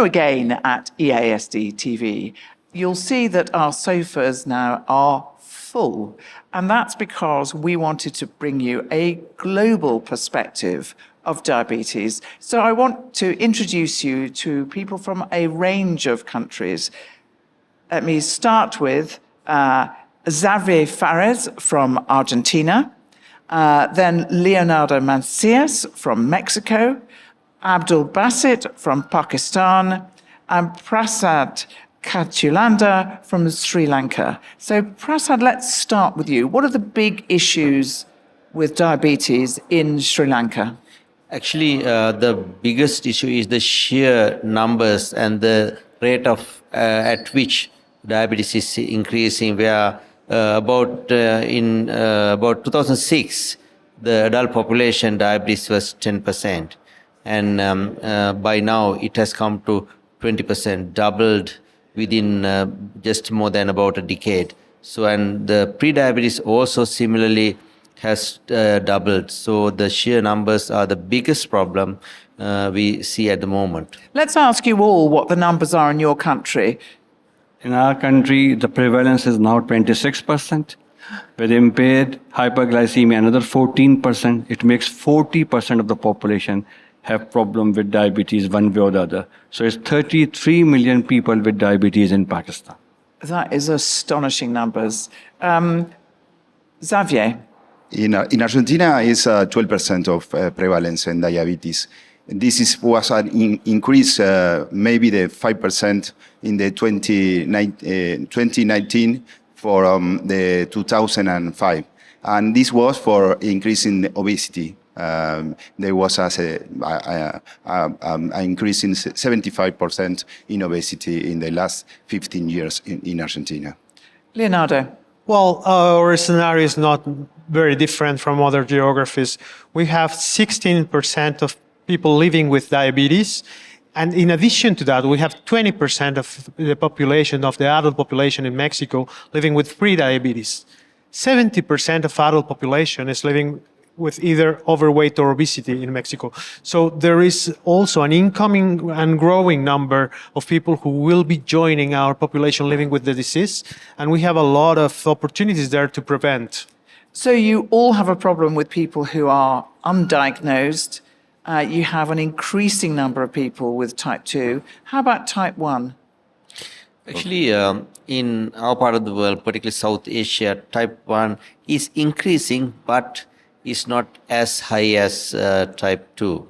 Hello again at EASD TV. You'll see that our sofas now are full, and that's because we wanted to bring you a global perspective of diabetes. So I want to introduce you to people from a range of countries. Let me start with Javier Farias from Argentina, then Leonardo Mancillas from Mexico, Abdul Basit from Pakistan, and Prasad Katulanda from Sri Lanka. So Prasad, let's start with you. What are the big issues with diabetes in Sri Lanka? Actually, the biggest issue is the sheer numbers and the rate of at which diabetes is increasing. Where about 2006, the adult population diabetes was 10%, and by now it has come to 20%, doubled within just more than about a decade. So, and the pre-diabetes also similarly has doubled. So the sheer numbers are the biggest problem we see at the moment. Let's ask you all what the numbers are in your country. In our country, the prevalence is now 26%. With impaired hyperglycemia, another 14%. It makes 40% of the population have problem with diabetes one way or the other. So it's 33 million people with diabetes in Pakistan. That is astonishing numbers. Xavier? In Argentina, it's 12% of prevalence in diabetes. This was an increase, maybe the 5% in the 2019 for the 2005. And this was for increasing obesity. There was an increase in 75% in obesity in the last 15 years in Argentina. Leonardo? Well, our scenario is not very different from other geographies. We have 16% of people living with diabetes. And in addition to that, we have 20% of the population, of the adult population in Mexico, living with pre-diabetes. 70% of adult population is living with either overweight or obesity in Mexico. So there is also an incoming and growing number of people who will be joining our population living with the disease. And we have a lot of opportunities there to prevent. So you all have a problem with people who are undiagnosed. You have an increasing number of people with type 2. How about type 1? Actually, in our part of the world, particularly South Asia, type 1 is increasing, but is not as high as type 2.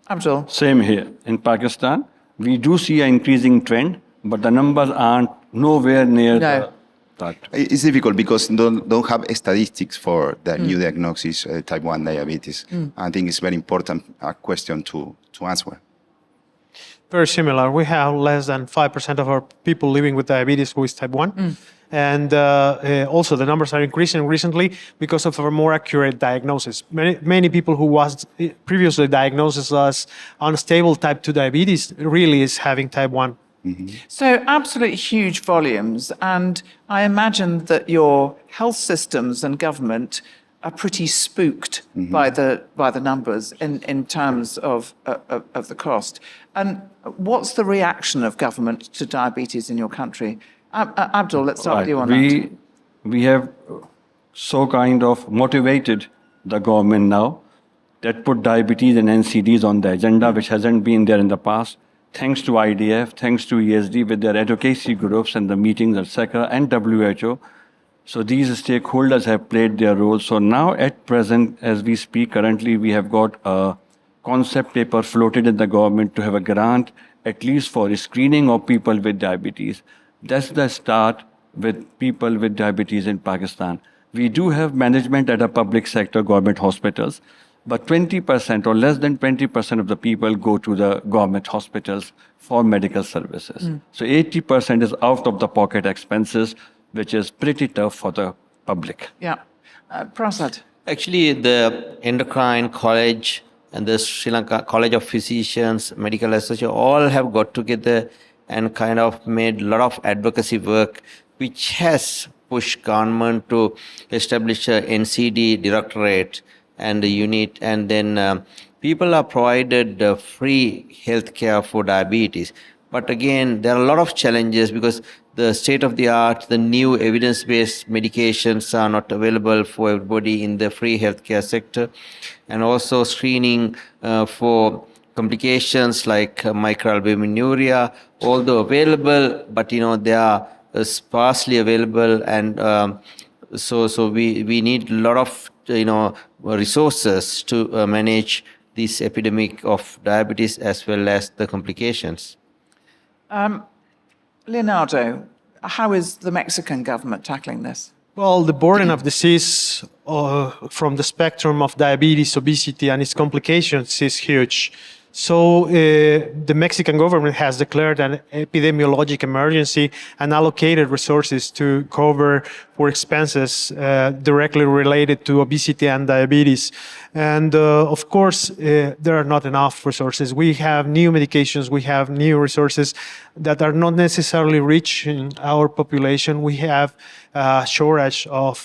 Abdul? Same here. In Pakistan, we do see an increasing trend, but the numbers aren't nowhere near that. It's difficult because don't have statistics for the new diagnosis, type 1 diabetes. I think it's very important question to answer. Very similar. We have less than 5% of our people living with diabetes who is type 1. And also the numbers are increasing recently because of a more accurate diagnosis. Many people who was previously diagnosed as unstable type 2 diabetes really is having type 1. So absolute huge volumes, and I imagine that your health systems and government are pretty spooked by the numbers in terms of the cost. And what's the reaction of government to diabetes in your country? Abdul, let's start with you on that. We have so kind of motivated the government now that put diabetes and NCDs on the agenda, which hasn't been there in the past. Thanks to IDF, thanks to EASD with their advocacy groups and the meetings, etc., and WHO. So these stakeholders have played their role. So now at present, as we speak, currently we have got a concept paper floated in the government to have a grant, at least for screening of people with diabetes. That's the start with people with diabetes in Pakistan. We do have management at a public sector government hospitals, but 20% or less than 20% of the people go to the government hospitals for medical services. So 80% is out of the pocket expenses, which is pretty tough for the public. Yeah. Prasad? Actually, the Endocrine College and the Sri Lanka College of Physicians, Medical Association, all have got together and kind of made a lot of advocacy work, which has pushed government to establish a NCD directorate and a unit, and then people are provided free health care for diabetes. But again, there are a lot of challenges because the state of the art, the new evidence-based medications are not available for everybody in the free healthcare sector. And also screening for complications like microalbuminuria, although available, but they are sparsely available, and so we need a lot of resources to manage this epidemic of diabetes as well as the complications. Leonardo, how is the Mexican government tackling this? Well, the burden of disease from the spectrum of diabetes, obesity, and its complications is huge. So the Mexican government has declared an epidemiologic emergency and allocated resources to cover for expenses directly related to obesity and diabetes. And of course, there are not enough resources. We have new medications, we have new resources that are not necessarily reaching our population. We have a shortage of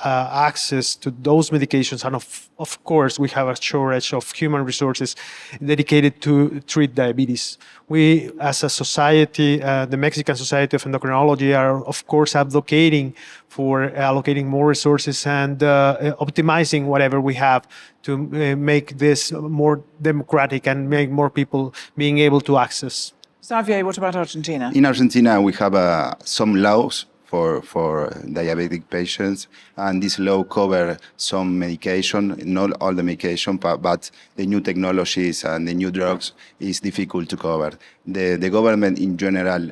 access to those medications, and of course, we have a shortage of human resources dedicated to treat diabetes. We, as a society, the Mexican Society of Endocrinology, are of course advocating for allocating more resources and optimizing whatever we have to make this more democratic and make more people being able to access. Xavier, what about Argentina? In Argentina, we have some laws for diabetic patients, and this law cover some medication, not all the medication, but the new technologies and the new drugs is difficult to cover. The government in general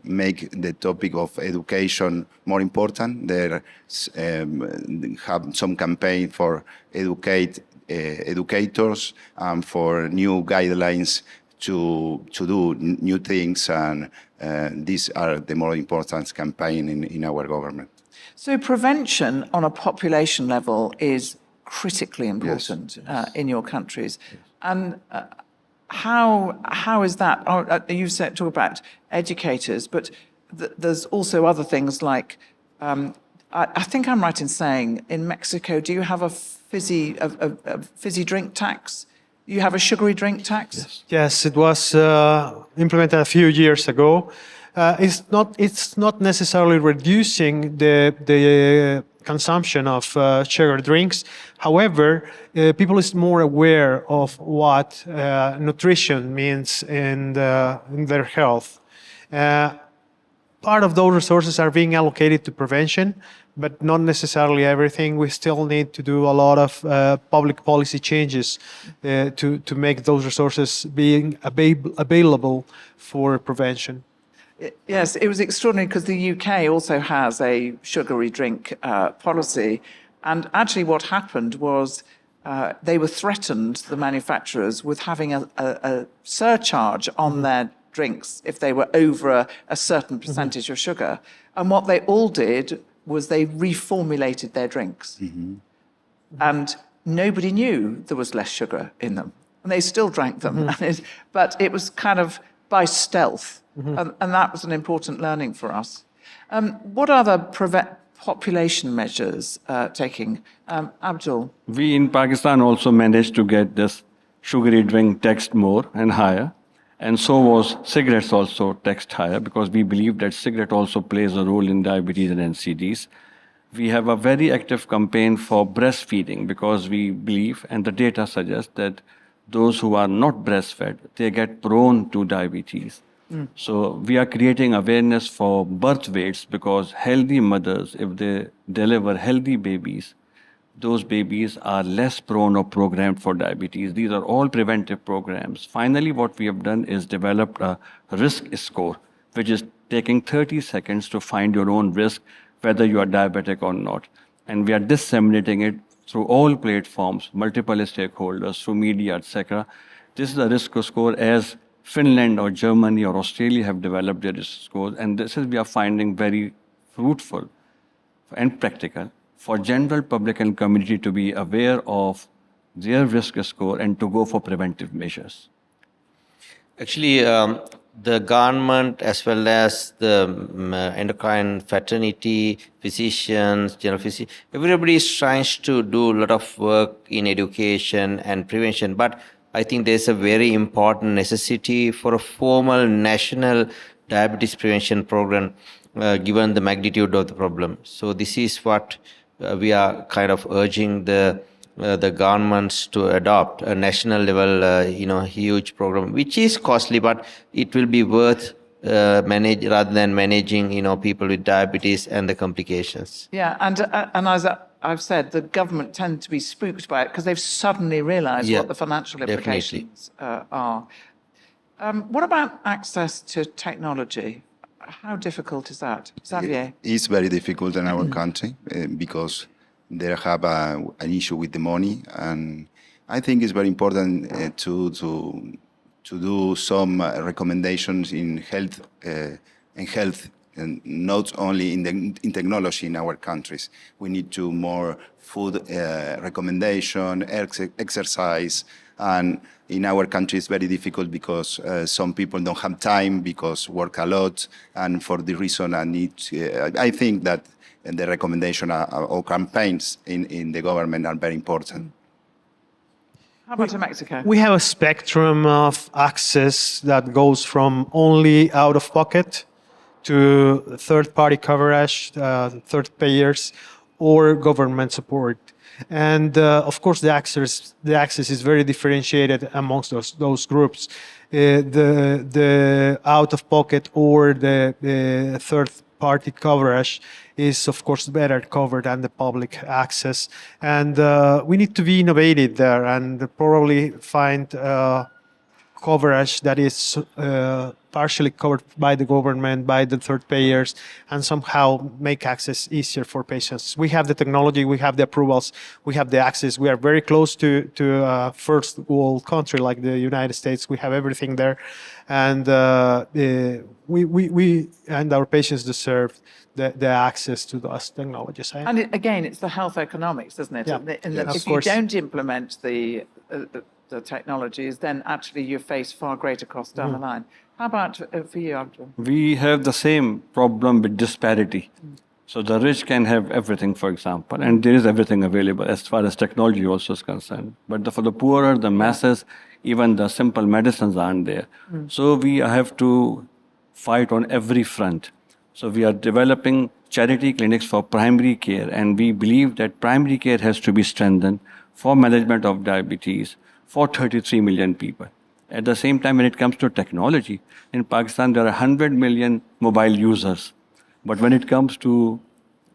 make the topic of education more important. They have some campaign for educators and for new guidelines to do new things, and these are the more important campaign in our government. So prevention on a population level is critically important in your countries. Yes. And how is that? You talk about educators, but there's also other things like, I think I'm right in saying, in Mexico, do you have a fizzy drink tax? You have a sugary drink tax? Yes, it was implemented a few years ago. It's not necessarily reducing the consumption of sugar drinks. However, people is more aware of what nutrition means in their health. Part of those resources are being allocated to prevention, but not necessarily everything. We still need to do a lot of public policy changes to make those resources being available for prevention. Yes, it was extraordinary because the UK also has a sugary drink policy. And actually what happened was they were threatened, the manufacturers, with having a surcharge on their drinks if they were over a certain percentage of sugar. And what they all did was they reformulated their drinks. And nobody knew there was less sugar in them. And they still drank them. But it was kind of by stealth. And that was an important learning for us. What other population measures taking? Abdul? We in Pakistan also managed to get this sugary drink taxed more and higher. And so was cigarettes also taxed higher, because we believe that cigarette also plays a role in diabetes and NCDs. We have a very active campaign for breastfeeding, because we believe, and the data suggests, that those who are not breastfed, they get prone to diabetes. So we are creating awareness for birth weights, because healthy mothers, if they deliver healthy babies, those babies are less prone or programmed for diabetes. These are all preventive programs. Finally, what we have done is developed a risk score, which is taking 30 seconds to find your own risk, whether you are diabetic or not. And we are disseminating it through all platforms, multiple stakeholders, through media, etc. This is a risk score as Finland or Germany or Australia have developed their risk scores. And this is, we are finding, very fruitful and practical for general public and community to be aware of their risk score and to go for preventive measures. Actually, the government as well as the endocrine fraternity, physicians, general physicians, everybody is trying to do a lot of work in education and prevention. But I think there's a very important necessity for a formal national diabetes prevention program, given the magnitude of the problem. So this is what we are kind of urging the governments to adopt a national level, huge program, which is costly, but it will be worth manage rather than managing, people with diabetes and the complications. Yeah, and as I've said, the government tend to be spooked by it because they've suddenly realised Yeah, what the financial definitely. implications are. What about access to technology? How difficult is that? Xavier? It's very difficult in our country because they have an issue with the money, and I think it's very important to do some recommendations in health and not only in technology in our countries. We need to more food recommendation, exercise, and in our country it's very difficult because some people don't have time because work a lot, and for the reason I think that the recommendation or campaigns in the government are very important. How about in Mexico? We have a spectrum of access that goes from only out of pocket to third-party coverage, third payers, or government support. And of course, the access is very differentiated amongst those groups. The out-of-pocket or the third-party coverage is, of course, better covered than the public access. And we need to be innovative there and probably find coverage that is partially covered by the government, by the third payers, and somehow make access easier for patients. We have the technology, we have the approvals, we have the access. We are very close to a first world country like the United States. We have everything there, and we and our patients deserve the access to those technologies. And again, it's the health economics, isn't it? Yeah. If you don't implement the technologies, then actually you face far greater costs down the line. How about for you, Abdul? We have the same problem with disparity. So the rich can have everything, for example, and there is everything available as far as technology also is concerned. But for the poorer, the masses, even the simple medicines aren't there. So we have to fight on every front. So we are developing charity clinics for primary care, and we believe that primary care has to be strengthened for management of diabetes for 33 million people. At the same time, when it comes to technology, in Pakistan there are 100 million mobile users. But when it comes to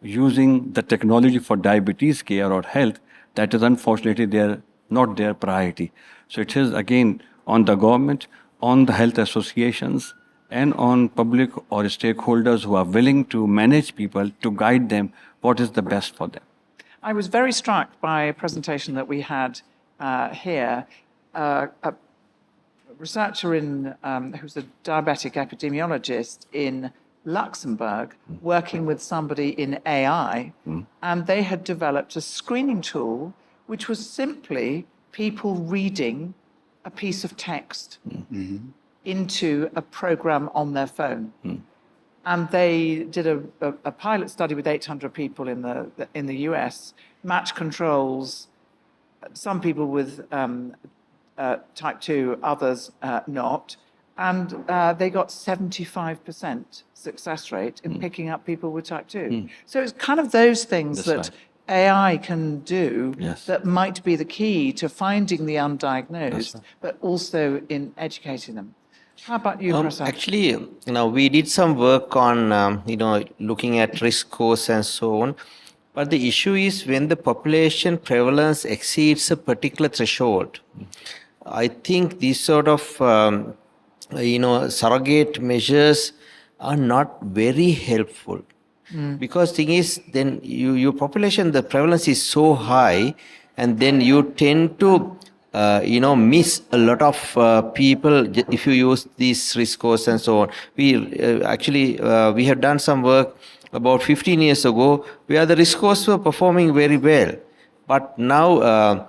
using the technology for diabetes care or health, that is unfortunately not their priority. So it is again on the government, on the health associations, and on public or stakeholders who are willing to manage people to guide them what is the best for them. I was very struck by a presentation that we had here. A researcher who's a diabetic epidemiologist in Luxembourg working with somebody in AI, and they had developed a screening tool which was simply people reading a piece of text into a program on their phone. And they did a pilot study with 800 people in the US, matched controls, some people with type 2, others not, and they got 75% success rate in picking up people with type 2. So it's kind of those things That's that right. AI can do Yes. that might be the key to finding the undiagnosed, but also in educating them. How about you, Prasad? Actually, we did some work on, looking at risk scores and so on. But the issue is when the population prevalence exceeds a particular threshold, I think these sort of, surrogate measures are not very helpful. Because thing is, then your population, the prevalence is so high, and then you tend to, miss a lot of people if you use these risk scores and so on. We we have done some work about 15 years ago where the risk scores were performing very well. But now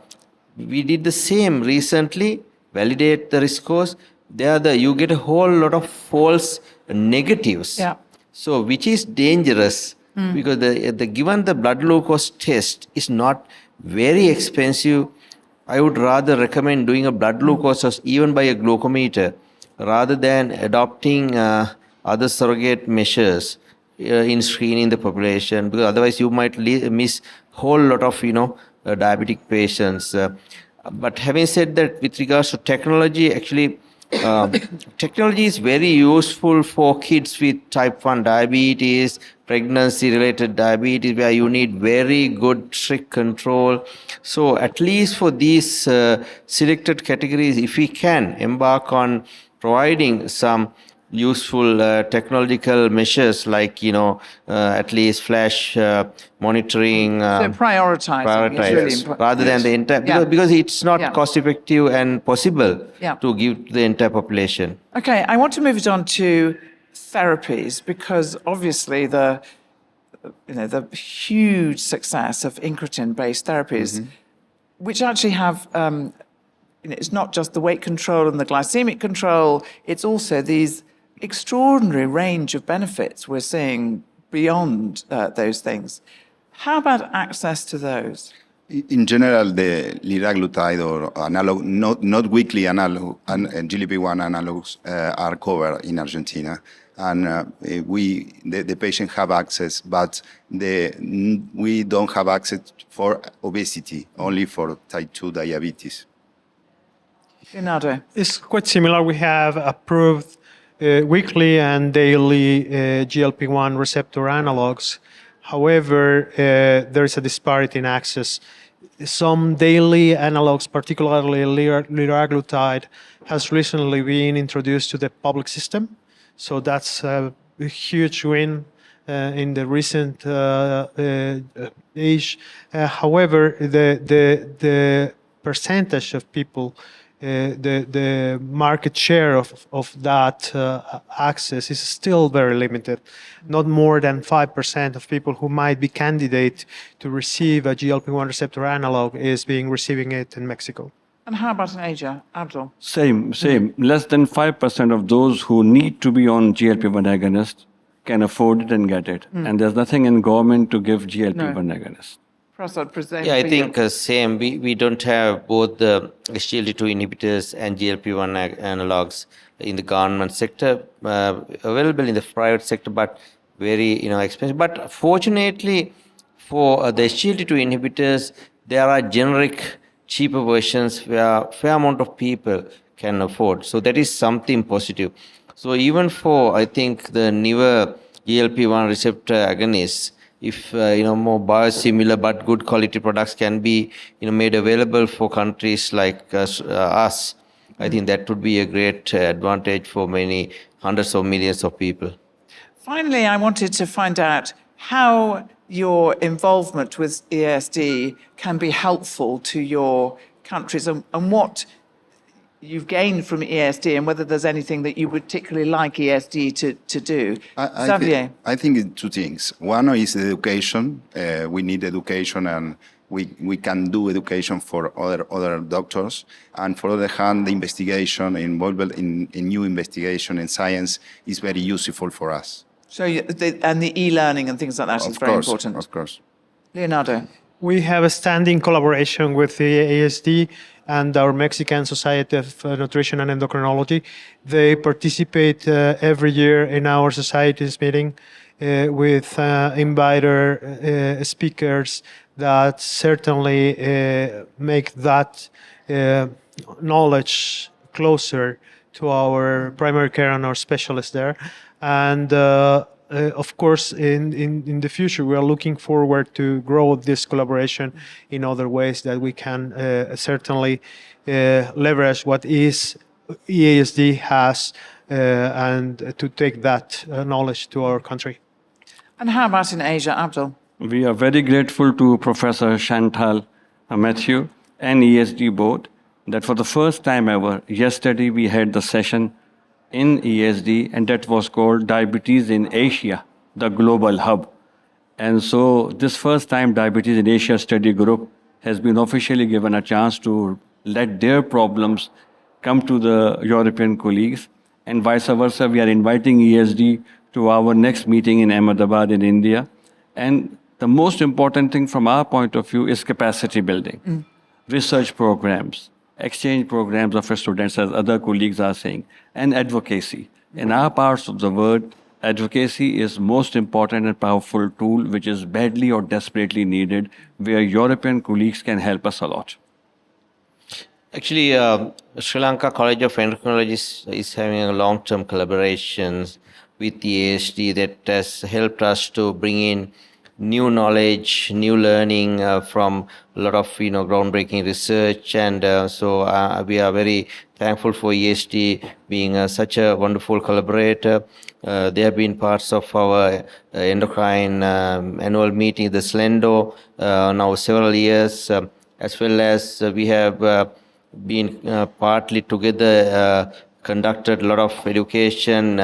we did the same recently, validate the risk scores. you get a whole lot of false negatives. Yeah. So which is dangerous because given the blood glucose test is not very expensive, I would rather recommend doing a blood glucose test even by a glucometer rather than adopting other surrogate measures in screening the population, because otherwise you might miss whole lot of diabetic patients. But having said that, with regards to technology, actually technology is very useful for kids with type 1 diabetes, pregnancy related diabetes, where you need very good strict control. So at least for these selected categories, if we can embark on providing some useful technological measures like at least flash monitoring, So prioritizing is really important. rather than the entire, because it's not Yeah. cost effective and possible Yeah. to give the entire population. Okay, I want to move it on to therapies, because obviously the huge success of incretin-based therapies, which actually have, it's not just the weight control and the glycemic control, it's also these extraordinary range of benefits we're seeing beyond those things. How about access to those? In general, the liraglutide or analog, not weekly analog, and GLP-1 analogs are covered in Argentina, and the patient have access, but we don't have access for obesity, only for type 2 diabetes. Leonardo? It's quite similar. We have approved weekly and daily GLP-1 receptor analogs. However, there is a disparity in access. Some daily analogs, particularly liraglutide, has recently been introduced to the public system. So that's a huge win in the recent age. However, the percentage of people, the market share of that access is still very limited. Not more than 5% of people who might be candidate to receive a GLP-1 receptor analog is receiving it in Mexico. And how about in Asia? Abdul? Same. Less than 5% of those who need to be on GLP-1 agonist can afford it and get it. And there's nothing in government to give GLP-1 agonist. Prasad, present Yeah, I for think you. same. We don't have both the SGLT2 inhibitors and GLP-1 analogs in the government sector, available in the private sector, but very expensive. But fortunately for the SGLT2 inhibitors, there are generic cheaper versions where fair amount of people can afford. So that is something positive. So even for, I think, the newer GLP-1 receptor agonists, if more biosimilar but good quality products can be made available for countries like us, I think that would be a great advantage for many hundreds of millions of people. Finally, I wanted to find out how your involvement with EASD can be helpful to your countries, and what you've gained from EASD, and whether there's anything that you would particularly like EASD to do. Xavier? I think two things. One is education. We need education, and we can do education for other doctors. And for the other hand, the investigation involved in new investigation in science is very useful for us. So, and the e-learning and things like that is very important. Of course. Leonardo? We have a standing collaboration with the EASD and our Mexican Society of Nutrition and Endocrinology. They participate every year in our society's meeting with invited speakers that certainly make that knowledge closer to our primary care and our specialists there. And of course, in the future, we are looking forward to grow this collaboration in other ways that we can certainly leverage what is EASD has and to take that knowledge to our country. And how about in Asia, Abdul? We are very grateful to Professor Chantal Matthew and EASD both that for the first time ever, yesterday we had the session in EASD, and that was called Diabetes in Asia, the Global Hub. And so this first time Diabetes in Asia study group has been officially given a chance to let their problems come to the European colleagues, and vice versa. We are inviting EASD to our next meeting in Ahmedabad in India. And the most important thing from our point of view is capacity building, research programs, exchange programs of students, as other colleagues are saying, and advocacy. In our parts of the world, advocacy is most important and powerful tool which is badly or desperately needed, where European colleagues can help us a lot. Actually, Sri Lanka College of Endocrinologists is having a long-term collaboration with the EASD that has helped us to bring in new knowledge, new learning from a lot of groundbreaking research, and so we are very thankful for EASD being such a wonderful collaborator. They have been parts of our endocrine annual meeting, the SLENDO, now several years, as well as we have been partly together conducted a lot of education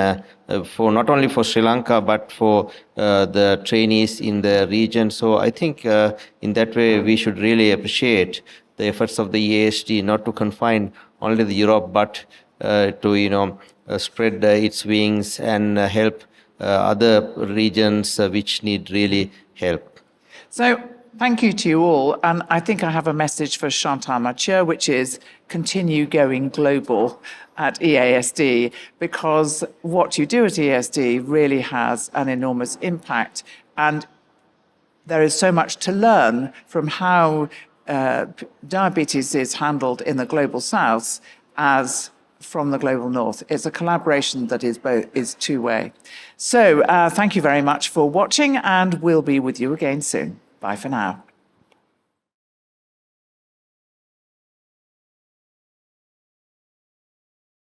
for not only for Sri Lanka but for the trainees in the region. So I think in that way we should really appreciate the efforts of the EASD not to confine only the Europe but to spread its wings and help other regions which need really help. So thank you to you all. And I think I have a message for Chantal Mathieu, which is continue going global at EASD, because what you do at EASD really has an enormous impact. And there is so much to learn from how diabetes is handled in the global south as from the global north. It's a collaboration that is two-way. So thank you very much for watching, and we'll be with you again soon. Bye for now.